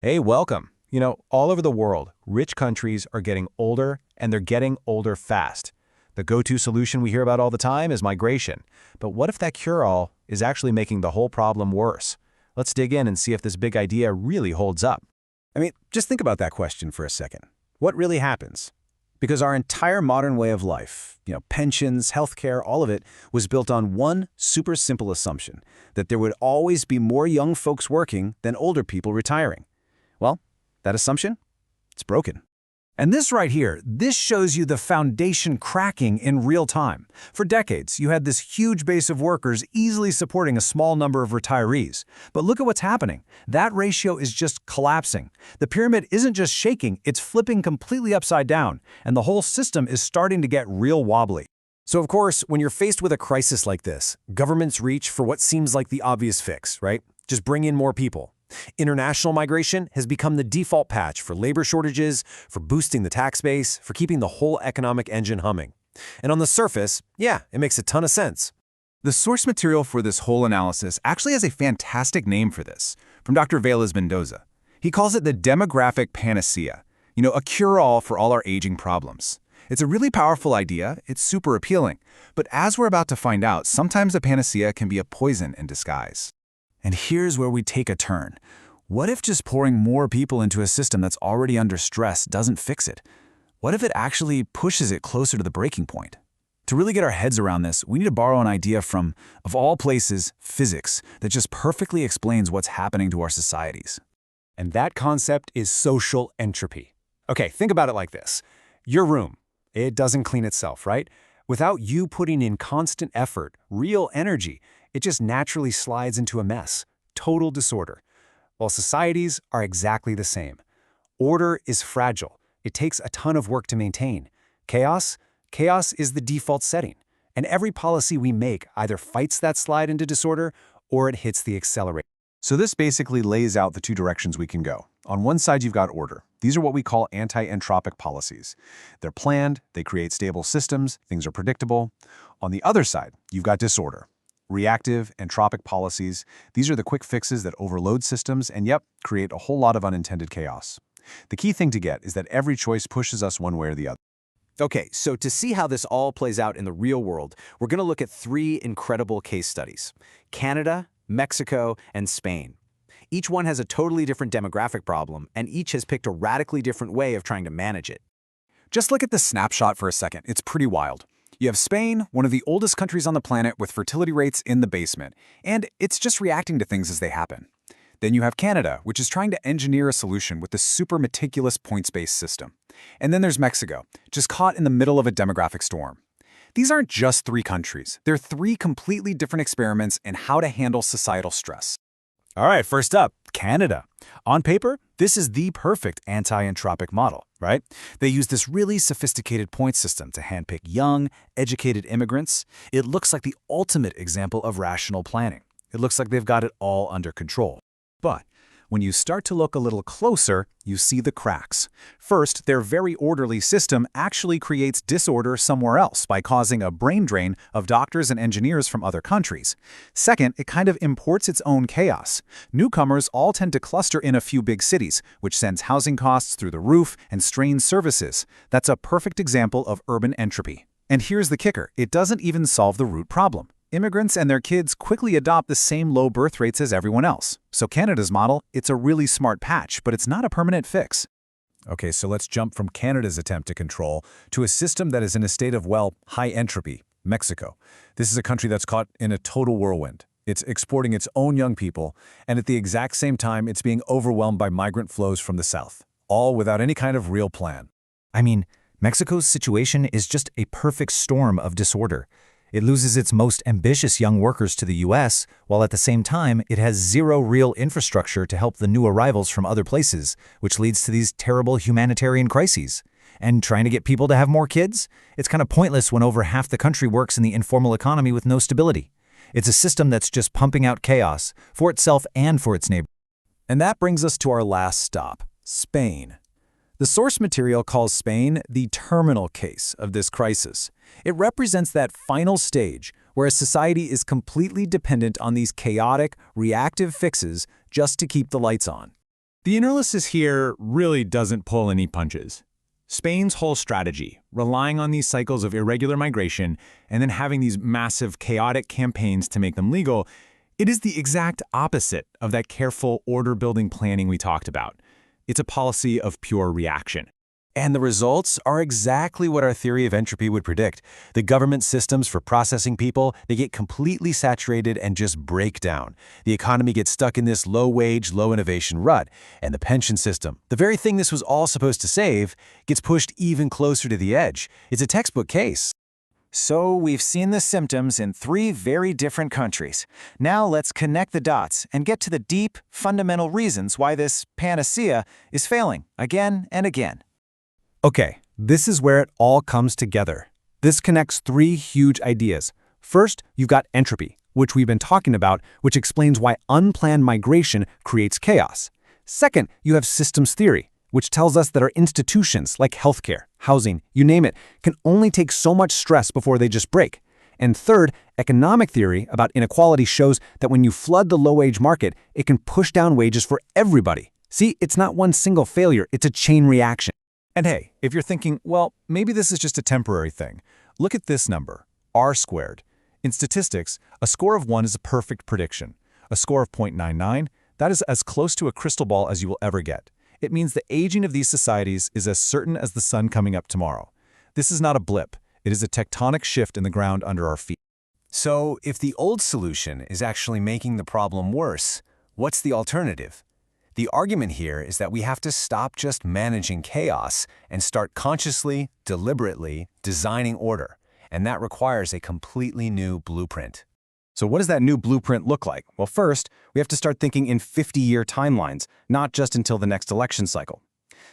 Hey, welcome. All over the world, rich countries are getting older, and they're getting older fast. The go-to solution we hear about all the time is migration. But what if that cure-all is actually making the whole problem worse? Let's dig in and see if this big idea really holds up. Just think about that question for a second. What really happens? Because our entire modern way of life, pensions, healthcare, all of it, was built on one super simple assumption, that there would always be more young folks working than older people retiring. Well, that assumption, it's broken. And this right here, this shows you the foundation cracking in real time. For decades, you had this huge base of workers easily supporting a small number of retirees. But look at what's happening. That ratio is just collapsing. The pyramid isn't just shaking, it's flipping completely upside down, and the whole system is starting to get real wobbly. So of course, when you're faced with a crisis like this, governments reach for what seems like the obvious fix, right? Just bring in more people. International migration has become the default patch for labor shortages, for boosting the tax base, for keeping the whole economic engine humming. And on the surface, yeah, it makes a ton of sense. The source material for this whole analysis actually has a fantastic name for this, from Dr. Vélez Mendoza. He calls it the demographic panacea, a cure-all for all our aging problems. It's a really powerful idea, it's super appealing, but as we're about to find out, sometimes a panacea can be a poison in disguise. And here's where we take a turn. What if just pouring more people into a system that's already under stress doesn't fix it? What if it actually pushes it closer to the breaking point? To really get our heads around this, we need to borrow an idea from, of all places, physics, that just perfectly explains what's happening to our societies. And that concept is social entropy. Okay, think about it like this. Your room, it doesn't clean itself, right? Without you putting in constant effort, real energy, it just naturally slides into a mess, total disorder. Well, societies are exactly the same. Order is fragile. It takes a ton of work to maintain. Chaos is the default setting. And every policy we make either fights that slide into disorder or it hits the accelerator. So this basically lays out the two directions we can go. On one side, you've got order. These are what we call anti-entropic policies. They're planned, they create stable systems, things are predictable. On the other side, you've got disorder. Reactive, entropic policies, these are the quick fixes that overload systems and, create a whole lot of unintended chaos. The key thing to get is that every choice pushes us one way or the other. Okay, so to see how this all plays out in the real world, we're going to look at three incredible case studies: Canada, Mexico, and Spain. Each one has a totally different demographic problem, and each has picked a radically different way of trying to manage it. Just look at the snapshot for a second. It's pretty wild. You have Spain, one of the oldest countries on the planet with fertility rates in the basement, and it's just reacting to things as they happen. Then you have Canada, which is trying to engineer a solution with the super meticulous points-based system. And then there's Mexico, just caught in the middle of a demographic storm. These aren't just three countries. They're three completely different experiments in how to handle societal stress. All right, first up, Canada. On paper, this is the perfect anti-entropic model, right? They use this really sophisticated point system to handpick young, educated immigrants. It looks like the ultimate example of rational planning. It looks like they've got it all under control. But when you start to look a little closer, you see the cracks. First, their very orderly system actually creates disorder somewhere else by causing a brain drain of doctors and engineers from other countries. Second, it kind of imports its own chaos. Newcomers all tend to cluster in a few big cities, which sends housing costs through the roof and strains services. That's a perfect example of urban entropy. And here's the kicker: it doesn't even solve the root problem. Immigrants and their kids quickly adopt the same low birth rates as everyone else. So Canada's model, it's a really smart patch, but it's not a permanent fix. Okay, so let's jump from Canada's attempt to control to a system that is in a state of, high entropy, Mexico. This is a country that's caught in a total whirlwind. It's exporting its own young people, and at the exact same time, it's being overwhelmed by migrant flows from the south, all without any kind of real plan. Mexico's situation is just a perfect storm of disorder. It loses its most ambitious young workers to the U.S., while at the same time, it has zero real infrastructure to help the new arrivals from other places, which leads to these terrible humanitarian crises. And trying to get people to have more kids? It's kind of pointless when over half the country works in the informal economy with no stability. It's a system that's just pumping out chaos for itself and for its neighbors. And that brings us to our last stop, Spain. The source material calls Spain the terminal case of this crisis. It represents that final stage where a society is completely dependent on these chaotic, reactive fixes just to keep the lights on. The analysis here really doesn't pull any punches. Spain's whole strategy, relying on these cycles of irregular migration and then having these massive chaotic campaigns to make them legal, it is the exact opposite of that careful order-building planning we talked about. It's a policy of pure reaction. And the results are exactly what our theory of entropy would predict. The government systems for processing people, they get completely saturated and just break down. The economy gets stuck in this low-wage, low-innovation rut. And the pension system, the very thing this was all supposed to save, gets pushed even closer to the edge. It's a textbook case. So we've seen the symptoms in 3 very different countries. Now let's connect the dots and get to the deep, fundamental reasons why this panacea is failing again and again. Okay, this is where it all comes together. This connects 3 huge ideas. First, you've got entropy, which we've been talking about, which explains why unplanned migration creates chaos. Second, you have systems theory, which tells us that our institutions, like healthcare, housing, you name it, can only take so much stress before they just break. And third, economic theory about inequality shows that when you flood the low-wage market, it can push down wages for everybody. See, it's not one single failure, it's a chain reaction. And hey, if you're thinking, well, maybe this is just a temporary thing, look at this number, r squared. In statistics, a score of 1 is a perfect prediction. A score of 0.99, that is as close to a crystal ball as you will ever get. It means the aging of these societies is as certain as the sun coming up tomorrow. This is not a blip. It is a tectonic shift in the ground under our feet. So, if the old solution is actually making the problem worse, what's the alternative? The argument here is that we have to stop just managing chaos and start consciously, deliberately designing order. And that requires a completely new blueprint. So what does that new blueprint look like? Well, first, we have to start thinking in 50-year timelines, not just until the next election cycle.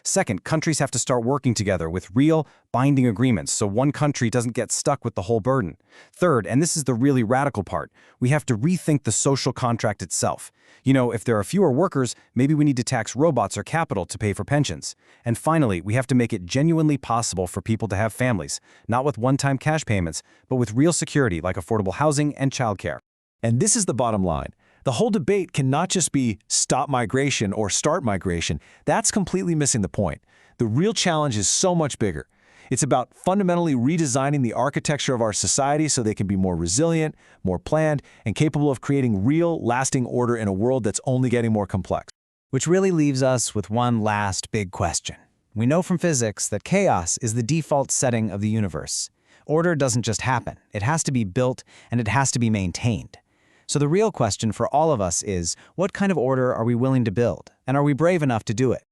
Second, countries have to start working together with real, binding agreements so one country doesn't get stuck with the whole burden. Third, and this is the really radical part, we have to rethink the social contract itself. You know, if there are fewer workers, maybe we need to tax robots or capital to pay for pensions. And finally, we have to make it genuinely possible for people to have families, not with one-time cash payments, but with real security like affordable housing and childcare. And this is the bottom line. The whole debate cannot just be stop migration or start migration. That's completely missing the point. The real challenge is so much bigger. It's about fundamentally redesigning the architecture of our society so they can be more resilient, more planned, and capable of creating real, lasting order in a world that's only getting more complex. Which really leaves us with one last big question. We know from physics that chaos is the default setting of the universe. Order doesn't just happen. It has to be built, and it has to be maintained. So the real question for all of us is, what kind of order are we willing to build? And are we brave enough to do it?